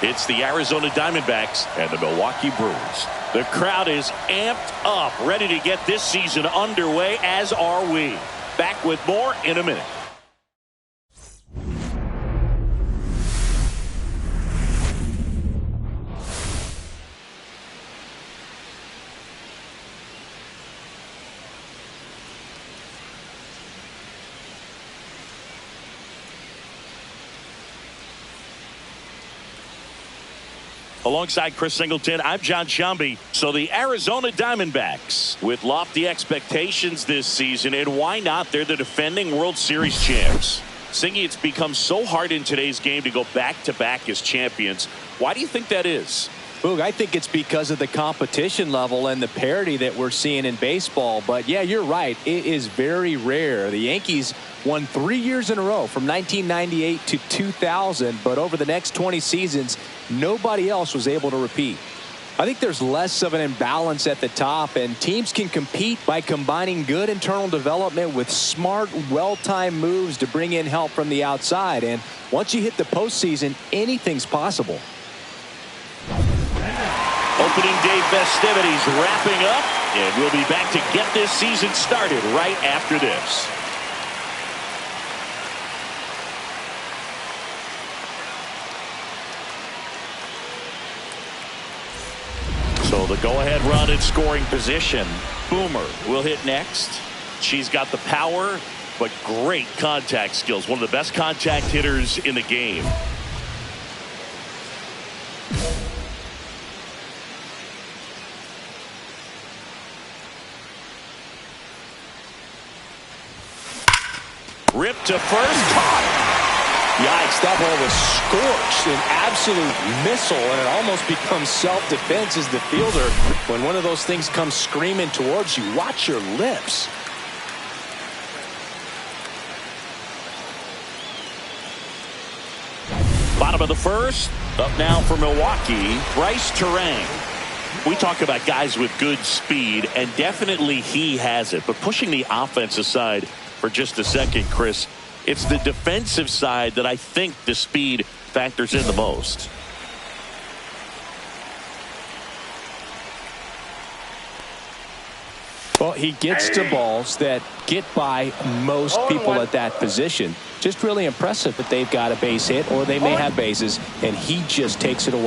It's the Arizona Diamondbacks and the Milwaukee Brewers. The crowd is amped up, ready to get this season underway, as are we. Back with more in a minute. Alongside Chris Singleton, I'm John Shambi. So the Arizona Diamondbacks with lofty expectations this season, and why not? They're the defending World Series champs. Singy, it's become so hard in today's game to go back-to-back as champions. Why do you think that is? Boog, I think it's because of the competition level and the parity that we're seeing in baseball. But yeah, you're right. It is very rare. The Yankees won 3 years in a row from 1998 to 2000. But over the next 20 seasons, nobody else was able to repeat. I think there's less of an imbalance at the top, and teams can compete by combining good internal development with smart, well-timed moves to bring in help from the outside. And once you hit the postseason, anything's possible. Opening day festivities wrapping up, and we'll be back to get this season started right after this. So the go-ahead run in scoring position. Boomer will hit next. She's got the power, but great contact skills. One of the best contact hitters in the game. Ripped to first, caught. Yikes, that ball was scorched, an absolute missile, and it almost becomes self-defense as the fielder. When one of those things comes screaming towards you, watch your lips. Bottom of the first, up now for Milwaukee, Bryce Terang. We talk about guys with good speed, and definitely he has it. But pushing the offense aside for just a second, Chris, it's the defensive side that I think the speed factors in the most. Well, he gets to balls that get by most people at that position. Just really impressive that they've got a base hit, or they may have bases, and he just takes it away.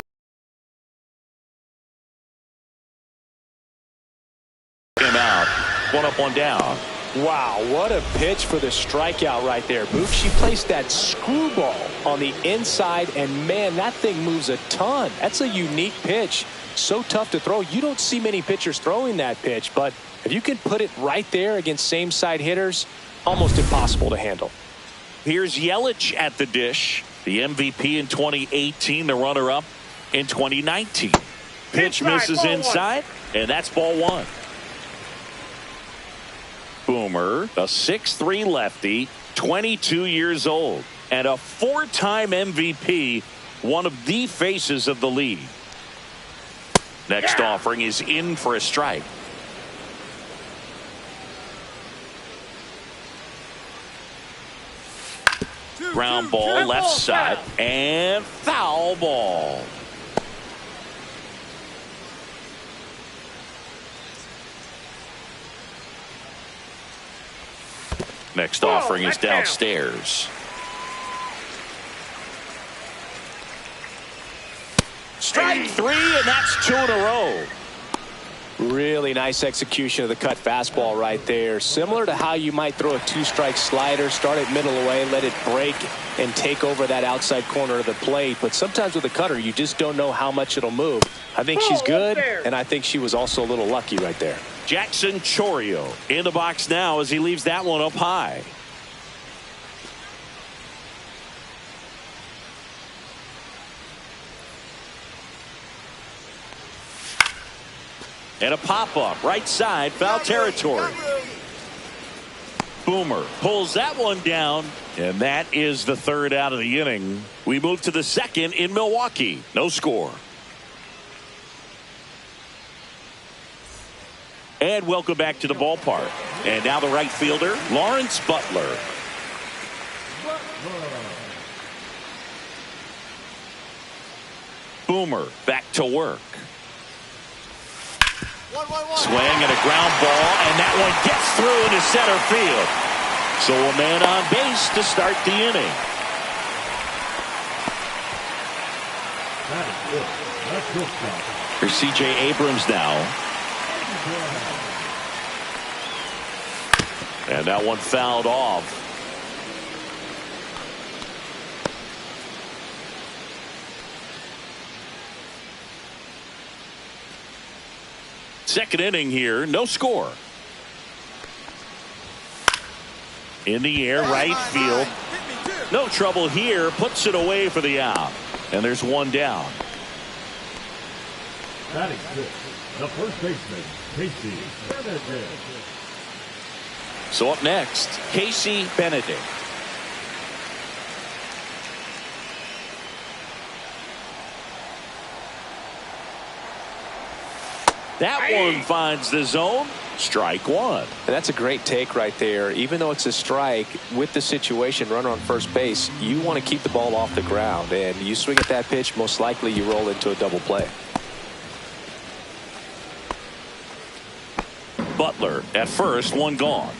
Him out. One up, one down. Wow, what a pitch for the strikeout right there. Boog, she placed that screwball on the inside, and man, that thing moves a ton. That's a unique pitch. So tough to throw. You don't see many pitchers throwing that pitch, but if you can put it right there against same side hitters, almost impossible to handle. Here's Yelich at the dish. The MVP in 2018, the runner-up in 2019. Pitch misses inside, and that's ball one. Boomer, a 6'3" lefty, 22 years old, and a four-time MVP, one of the faces of the league. Next offering is in for a strike. Ground ball left side, and foul ball. Next offering is downstairs. Strike three, and that's two in a row. Really nice execution of the cut fastball right there. Similar to how you might throw a two-strike slider, start it middle away, let it break, and take over that outside corner of the plate. But sometimes with a cutter, you just don't know how much it'll move. I think she's good, and I think she was also a little lucky right there. Jackson Chourio in the box now as he leaves that one up high. And a pop-up right side, foul territory. Boomer pulls that one down, and that is the third out of the inning. We move to the second in Milwaukee. No score. And welcome back to the ballpark. And now the right fielder, Lawrence Butler. Boomer back to work. Swing and a ground ball, and that one gets through into center field. So a man on base to start the inning. Here's C.J. Abrams now. And that one fouled off. Second inning here, no score. In the air, right field. No trouble here, puts it away for the out. And there's one down. Batting fifth, the first baseman, Casey Benedict. So up next, Casey Benedict. That one finds the zone. Strike one. And that's a great take right there. Even though it's a strike, with the situation, runner on first base, you want to keep the ball off the ground. And you swing at that pitch, most likely you roll into a double play. Butler at first, one gone.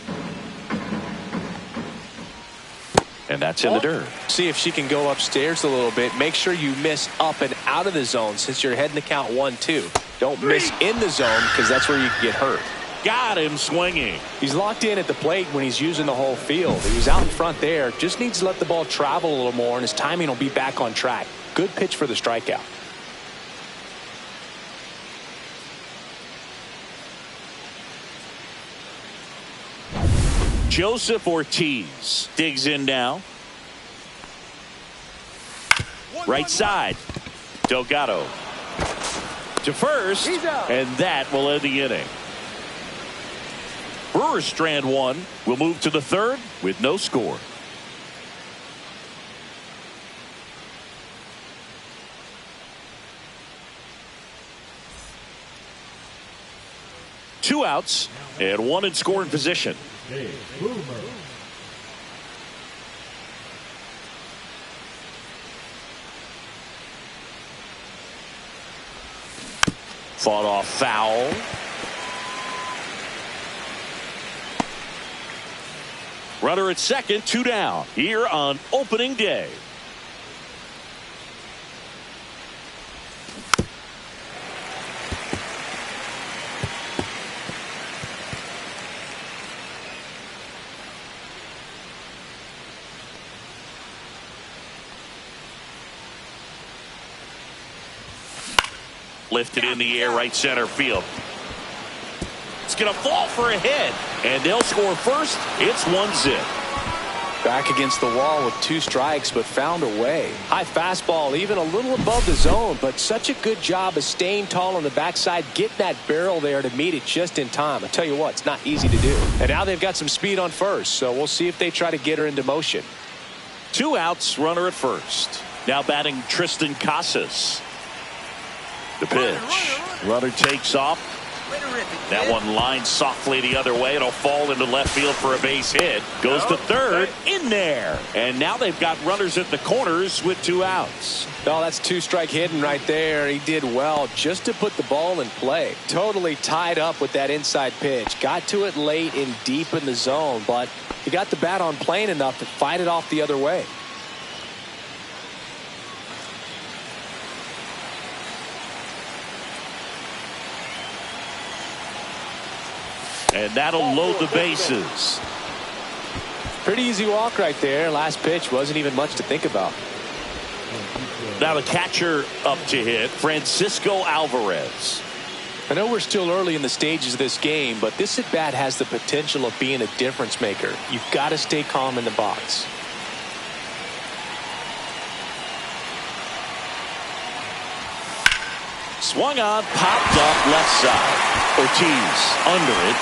And that's in the dirt. See if she can go upstairs a little bit. Make sure you miss up and out of the zone since you're heading to count 1-2. Don't miss in the zone because that's where you can get hurt. Got him swinging. He's locked in at the plate when he's using the whole field. He was out in front there. Just needs to let the ball travel a little more, and his timing will be back on track. Good pitch for the strikeout. Joseph Ortiz digs in now. Right side. Delgado to first, and that will end the inning. Brewers strand one. Will move to the third with no score. Two outs and one in scoring position. Fought off foul. Runner at second, two down here on opening day. Lifted in the air, right center field. It's going to fall for a hit, and they'll score first. It's 1-0. Back against the wall with two strikes, but found a way. High fastball, even a little above the zone, but such a good job of staying tall on the backside, getting that barrel there to meet it just in time. I tell you what, it's not easy to do. And now they've got some speed on first, so we'll see if they try to get her into motion. Two outs, runner at first. Now batting Tristan Casas. The pitch. Runner takes off. That one lines softly the other way. It'll fall into left field for a base hit. Goes to third. In there. And now they've got runners at the corners with two outs. Oh, that's two-strike hitting right there. He did well just to put the ball in play. Totally tied up with that inside pitch. Got to it late and deep in the zone, but he got the bat on plane enough to fight it off the other way. And that'll load the bases. Pretty easy walk right there. Last pitch wasn't even much to think about. Now the catcher up to hit, Francisco Alvarez. I know we're still early in the stages of this game, but this at bat has the potential of being a difference maker. You've got to stay calm in the box. Swung on, popped up left side. Ortiz under it.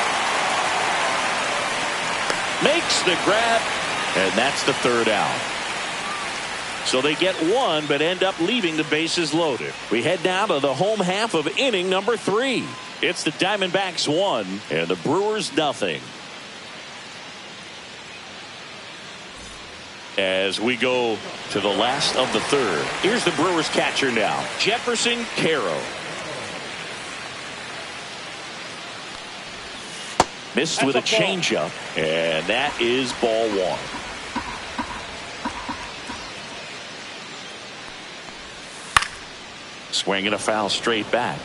Makes the grab, and that's the third out. So they get one, but end up leaving the bases loaded. We head down to the home half of inning number 3. It's the Diamondbacks 1 and the Brewers nothing. As we go to the last of the third. Here's the Brewers catcher now, Jefferson Caro. Missed with a changeup, and that is ball one. Swinging a foul straight back.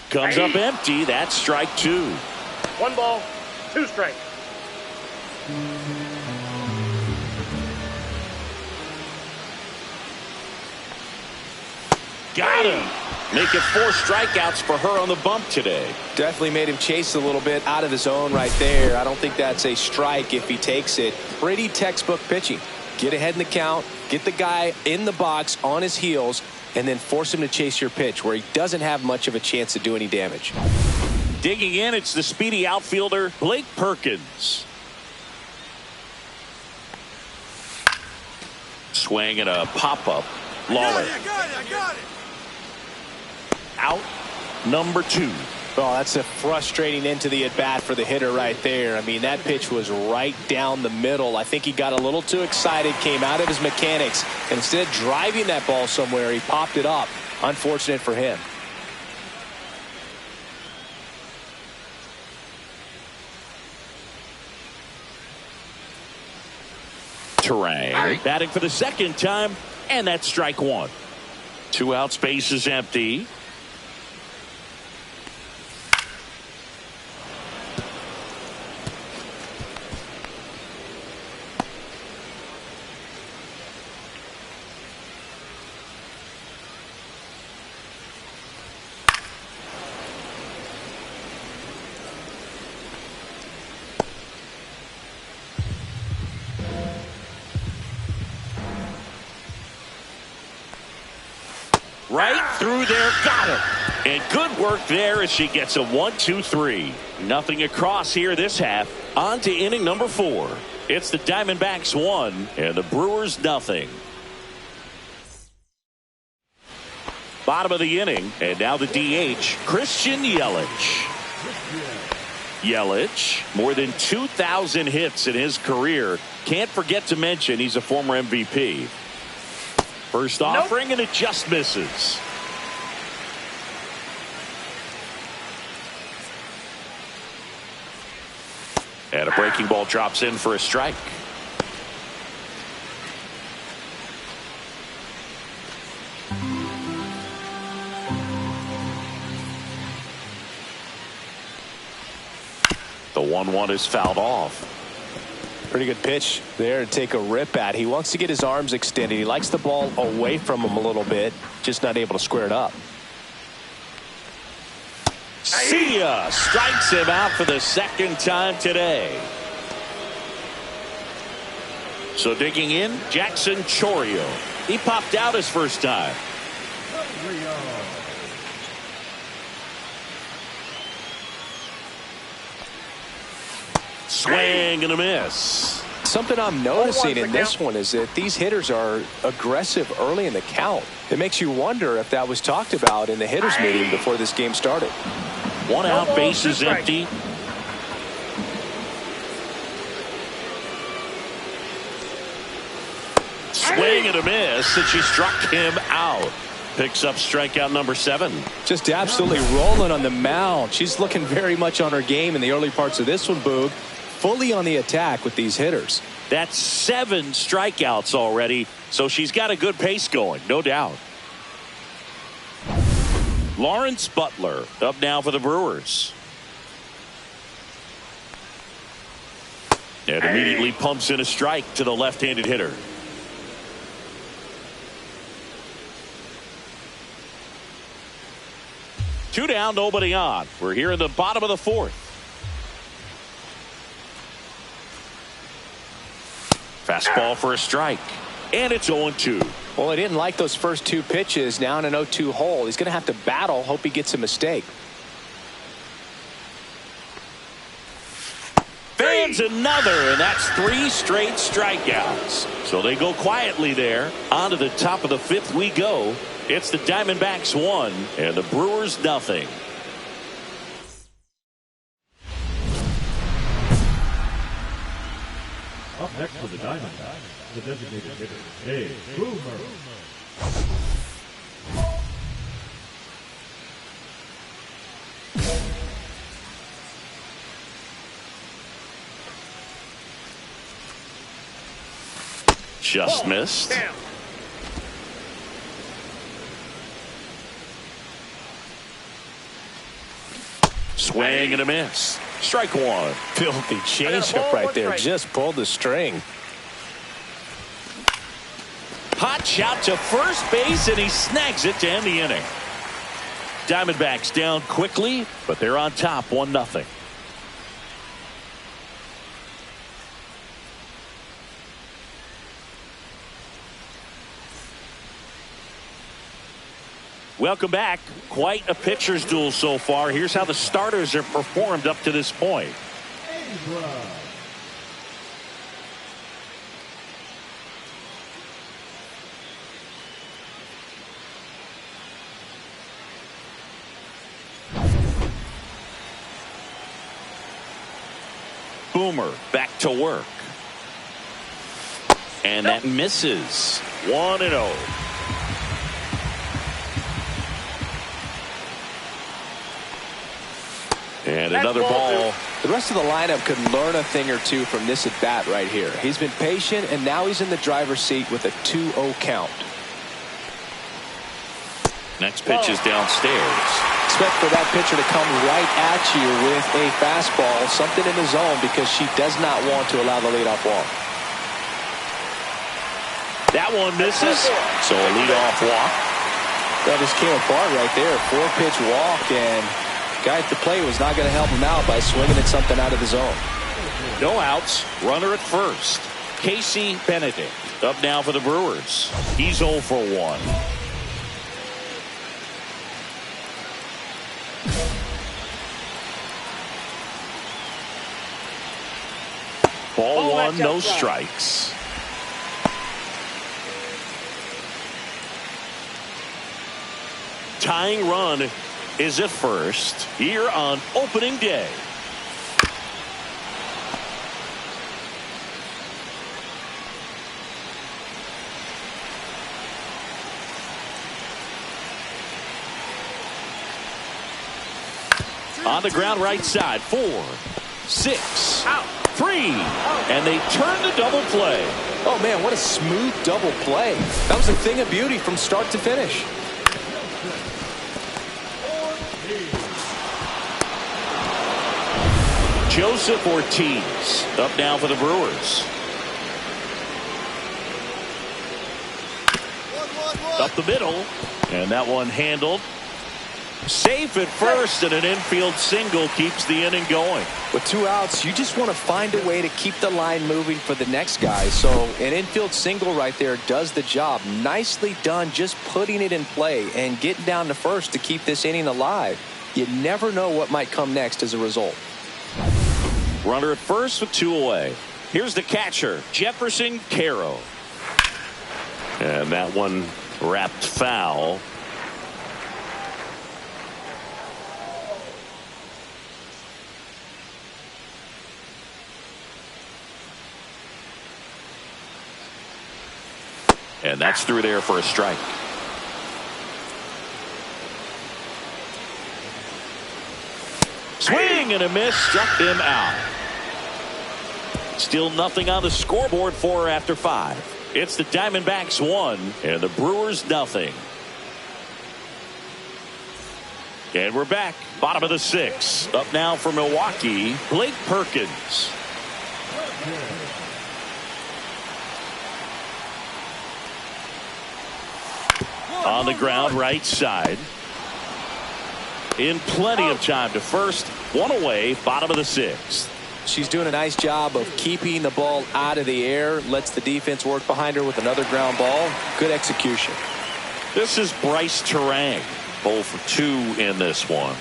Comes up empty. That's strike two. 1 ball, 2 strikes. Got him. Make it 4 strikeouts for her on the bump today. Definitely made him chase a little bit out of his own right there. I don't think that's a strike if he takes it. Pretty textbook pitching. Get ahead in the count, get the guy in the box on his heels, and then force him to chase your pitch where he doesn't have much of a chance to do any damage. Digging in, it's the speedy outfielder, Blake Perkins. Swing and a pop-up. Lawler. I got it. Out number 2. Oh, that's a frustrating end to the at-bat for the hitter right there. I mean, that pitch was right down the middle. I think he got a little too excited, came out of his mechanics, and instead of driving that ball somewhere, he popped it up. Unfortunate for him. Terang batting for the second time, and that's strike 1. 2 outs, base is empty. Right through there, got it. And good work there as she gets a 1-2-3. Nothing across here this half. On to inning number 4. It's the Diamondbacks 1 and the Brewers nothing. Bottom of the inning, and now the DH, Christian Yelich. Yelich, more than 2,000 hits in his career. Can't forget to mention he's a former MVP. First offering, and it just misses. And a breaking ball drops in for a strike. The 1-1 is fouled off. Pretty good pitch there to take a rip at. He wants to get his arms extended. He likes the ball away from him a little bit, just not able to square it up. See ya! Strikes him out for the second time today. So digging in, Jackson Chourio. He popped out his first time. Swing and a miss. Something I'm noticing in this one is that these hitters are aggressive early in the count. It makes you wonder if that was talked about in the hitters meeting before this game started. 1 out, base is empty. Swing and a miss, and she struck him out. Picks up strikeout number 7. Just absolutely rolling on the mound. She's looking very much on her game in the early parts of this one, Boog. Fully on the attack with these hitters. That's 7 strikeouts already, so she's got a good pace going, no doubt. Lawrence Butler up now for the Brewers. And immediately pumps in a strike to the left-handed hitter. Two down, nobody on. We're here in the bottom of the 4th. Fastball for a strike. And it's 0-2. Well, he didn't like those first 2 pitches. Now in an 0-2 hole. He's going to have to battle. Hope he gets a mistake. Fans another, and that's 3 straight strikeouts. So they go quietly there. On to the top of the 5th we go. It's the Diamondbacks 1 and the Brewers nothing. Up next for the Diamondbacks, the designated hitter, Dave Boomer. Just missed. Damn. Swing and a miss. Strike one. Filthy changeup right there. Just pulled the string. Hot shot to first base, and he snags it to end the inning. Diamondbacks down quickly, but they're on top 1-0. Welcome back. Quite a pitcher's duel so far. Here's how the starters have performed up to this point. Boomer back to work. And that misses. 1-0. And another ball. The rest of the lineup could learn a thing or two from this at bat right here. He's been patient, and now he's in the driver's seat with a 2-0 count. Next pitch is downstairs. Expect for that pitcher to come right at you with a fastball, something in the zone, because she does not want to allow the leadoff walk. That one misses. So a leadoff walk. That just came apart right there. 4-pitch walk, and guy at the plate was not going to help him out by swinging at something out of the zone. No outs. Runner at first. Casey Benedict up now for the Brewers. He's 0 for 1. Ball 1, no strikes. Tying run is at first here on opening day. On the ground right side. 4, 6, 3, and they turn the double play. Oh man, what a smooth double play. That was a thing of beauty from start to finish. Joseph Ortiz up now for the Brewers. Up the middle, and that one handled. Safe at first, and an infield single keeps the inning going. With 2 outs, you just want to find a way to keep the line moving for the next guy. So an infield single right there does the job. Nicely done, just putting it in play and getting down to first to keep this inning alive. You never know what might come next as a result. Runner at first with 2 away. Here's the catcher, Jefferson Caro. And that one wrapped foul. And that's through there for a strike. Swing and a miss, struck him out. Still nothing on the scoreboard for her after 5. It's the Diamondbacks 1 and the Brewers nothing. And we're back. Bottom of the 6th. Up now for Milwaukee, Blake Perkins. On the ground right side. In plenty of time to first. 1 away, bottom of the 6th. She's doing a nice job of keeping the ball out of the air. Lets the defense work behind her with another ground ball. Good execution. This is Bryce Terang. 0 for 2 in this one.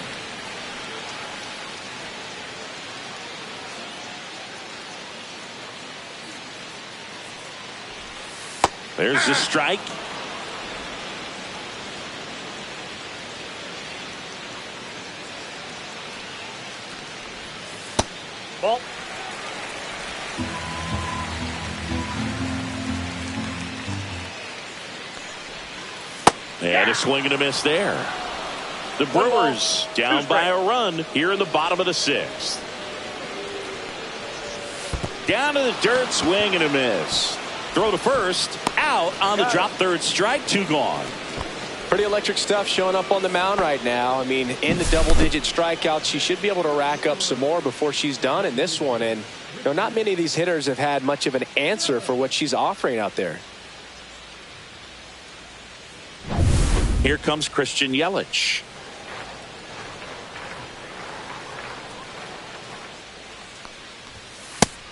There's the strike. Ball. And a swing and a miss there. The Brewers down by a run here in the bottom of the 6th. Down to the dirt, swing and a miss. Throw to first, out on the drop, third strike, 2 gone. Pretty electric stuff showing up on the mound right now. I mean, in the double-digit strikeouts, she should be able to rack up some more before she's done in this one. And you know, not many of these hitters have had much of an answer for what she's offering out there. Here comes Christian Yelich.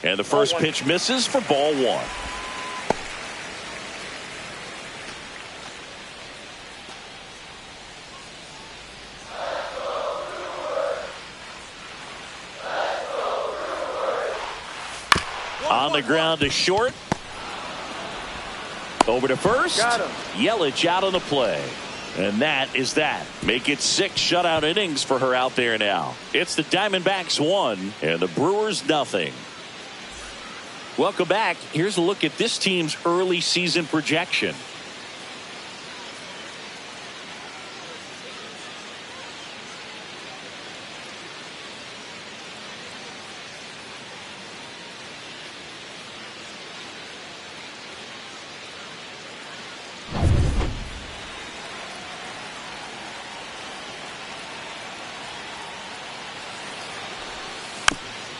And the first pitch misses for ball 1. On the ground to short. Over to first. Got him. Yelich out on the play. And that is that. Make it 6 shutout innings for her out there now. It's the Diamondbacks 1 and the Brewers nothing. Welcome back. Here's a look at this team's early season projection.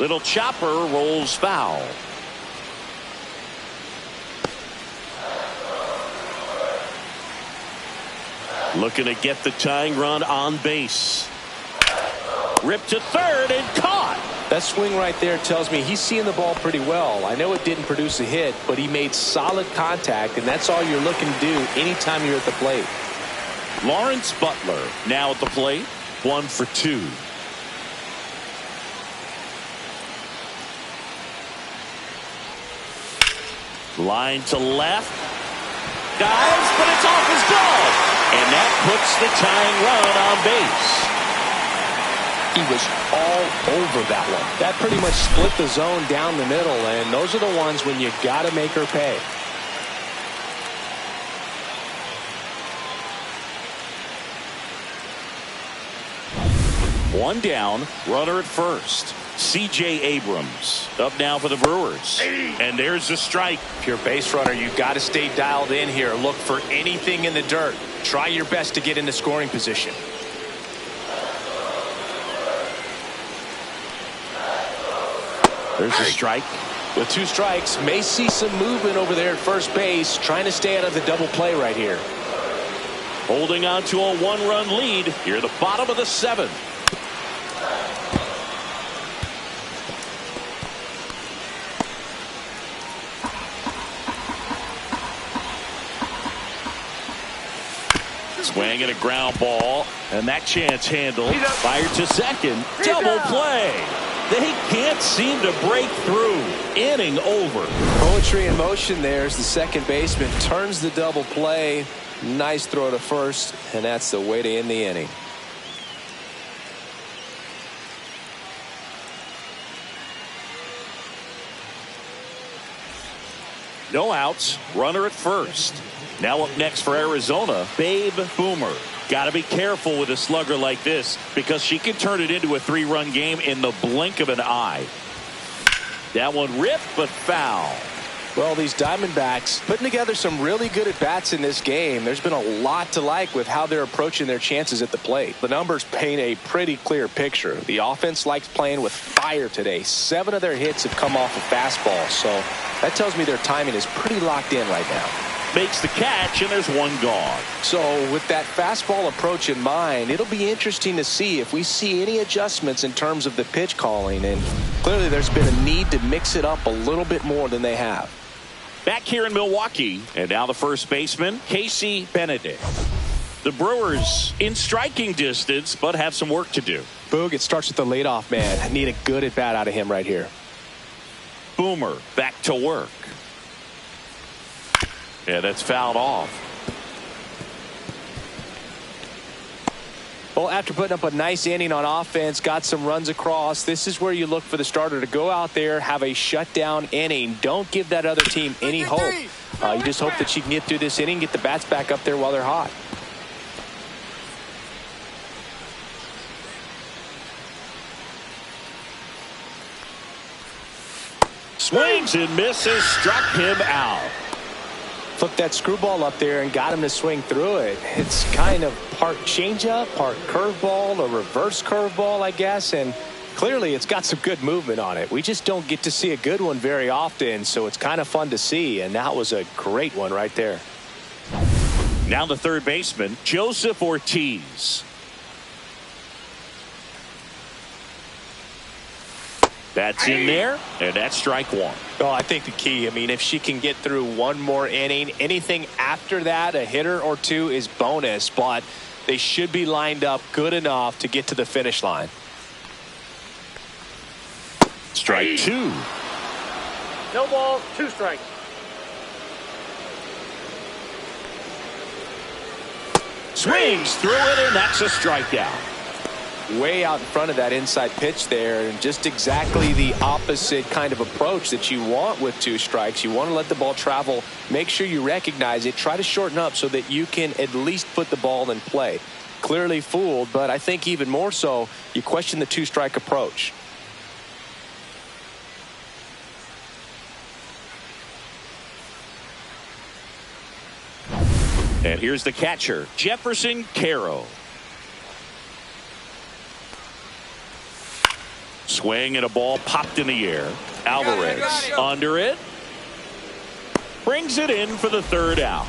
Little chopper rolls foul. Looking to get the tying run on base. Ripped to third and caught. That swing right there tells me he's seeing the ball pretty well. I know it didn't produce a hit, but he made solid contact, and that's all you're looking to do anytime you're at the plate. Lawrence Butler now at the plate. 1 for 2. Line to left. Dives, but it's off his glove. And that puts the tying run on base. He was all over that one. That pretty much split the zone down the middle, and those are the ones when you got to make her pay. One down, runner at first. C.J. Abrams up now for the Brewers. And there's the strike. If you're a base runner, you've got to stay dialed in here. Look for anything in the dirt. Try your best to get into scoring position. There's a strike. With 2 strikes, may see some movement over there at first base, trying to stay out of the double play right here. Holding on to a 1-run lead here at the bottom of the 7th. Swing and a ground ball, and that chance handled. Fired to second. Double play. They can't seem to break through. Inning over. Poetry in motion there as the second baseman turns the double play. Nice throw to first, and that's the way to end the inning. No outs. Runner at first. Now up next for Arizona, Babe Boomer. Got to be careful with a slugger like this because she can turn it into a 3-run game in the blink of an eye. That one ripped but foul. Well, these Diamondbacks putting together some really good at-bats in this game. There's been a lot to like with how they're approaching their chances at the plate. The numbers paint a pretty clear picture. The offense likes playing with fire today. 7 of their hits have come off of fastballs, so that tells me their timing is pretty locked in right now. Makes the catch, and there's 1 gone. So with that fastball approach in mind, it'll be interesting to see if we see any adjustments in terms of the pitch calling. And clearly there's been a need to mix it up a little bit more than they have. Back here in Milwaukee, and now the first baseman, Casey Benedict. The Brewers in striking distance, but have some work to do. Boog, it starts with the leadoff man. I need a good at-bat out of him right here. Boomer back to work. Yeah, that's fouled off. Well, after putting up a nice inning on offense, got some runs across, this is where you look for the starter to go out there, have a shutdown inning. Don't give that other team any hope. You just hope that she can get through this inning, get the bats back up there while they're hot. Swings and misses, struck him out. Flipped that screwball up there and got him to swing through it. It's kind of part changeup, part curveball, a reverse curveball, I guess, and clearly it's got some good movement on it. We just don't get to see a good one very often, so it's kind of fun to see, and that was a great one right there. Now the third baseman, Joseph Ortiz. That's in there, and that's strike one. Oh, I think the key, I mean, if she can get through one more inning, anything after that, a hitter or two is bonus, but they should be lined up good enough to get to the finish line. Strike two. No balls, 2 strikes. Swings through it, and that's a strikeout. Way out in front of that inside pitch there, and just exactly the opposite kind of approach that you want with 2 strikes. You want to let the ball travel, make sure you recognize it, try to shorten up so that you can at least put the ball in play. Clearly fooled, but I think even more so, you question the 2-strike approach. And here's the catcher, Jefferson Caro. Swing and a ball popped in the air. Alvarez under it. Brings it in for the third out.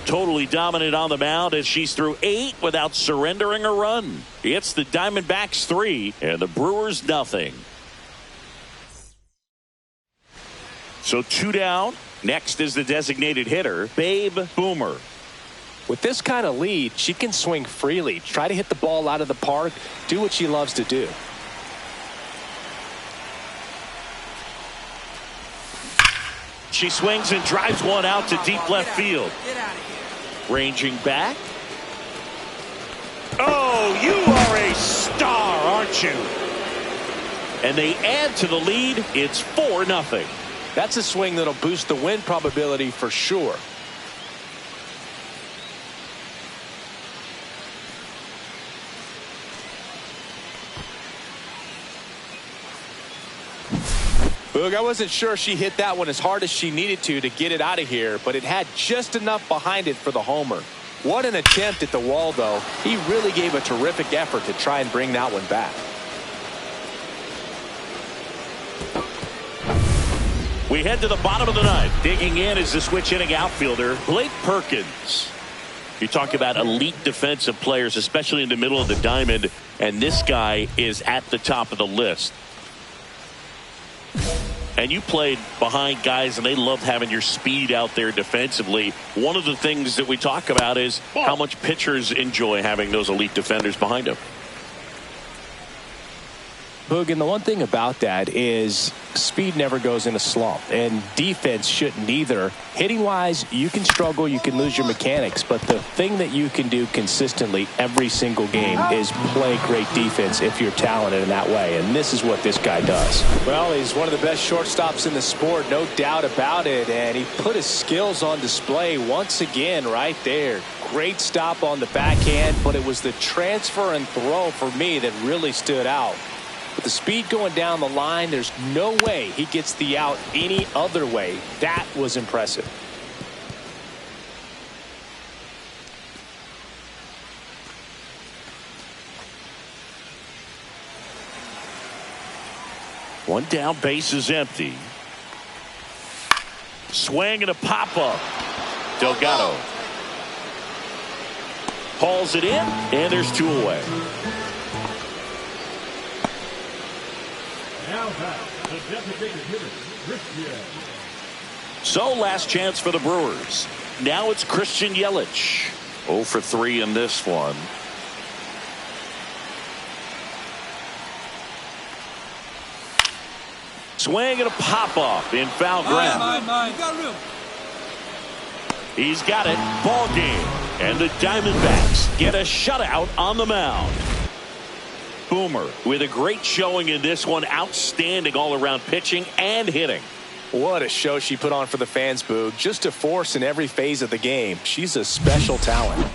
Totally dominant on the mound as she's through 8 without surrendering a run. It's the Diamondbacks 3 and the Brewers nothing. So 2 down. Next is the designated hitter, Babe Boomer. With this kind of lead, she can swing freely, try to hit the ball out of the park, do what she loves to do. She swings and drives one out to deep left field. Ranging back. Oh, you are a star, aren't you? And they add to the lead. It's 4-0. That's a swing that'll boost the win probability for sure. Boog, I wasn't sure she hit that one as hard as she needed to get it out of here, but it had just enough behind it for the homer. What an attempt at the wall, though. He really gave a terrific effort to try and bring that one back. We head to the bottom of the ninth. Digging in is the switch hitting outfielder, Blake Perkins. You talk about elite defensive players, especially in the middle of the diamond, and this guy is at the top of the list. And you played behind guys, and they love having your speed out there defensively. One of the things that we talk about is how much pitchers enjoy having those elite defenders behind them. Boog, and the one thing about that is speed never goes in a slump, and defense shouldn't either. Hitting wise, you can struggle, you can lose your mechanics, but the thing that you can do consistently every single game is play great defense if you're talented in that way, and this is what this guy does. Well, he's one of the best shortstops in the sport, no doubt about it, and he put his skills on display once again right there. Great stop on the backhand, but it was the transfer and throw for me that really stood out. With the speed going down the line, there's no way he gets the out any other way. That was impressive. One down, base is empty. Swing and a pop-up. Delgado hauls it in, and there's 2 away. Now back, the designated hitter, Christian. So last chance for the Brewers. Now it's Christian Yelich. 0 for 3 in this one. Swing and a pop-up in foul ground. He's got it. Ball game. And the Diamondbacks get a shutout on the mound. Boomer with a great showing in this one. Outstanding all-around pitching and hitting. What a show she put on for the fans, Boog. Just a force in every phase of the game. She's a special talent.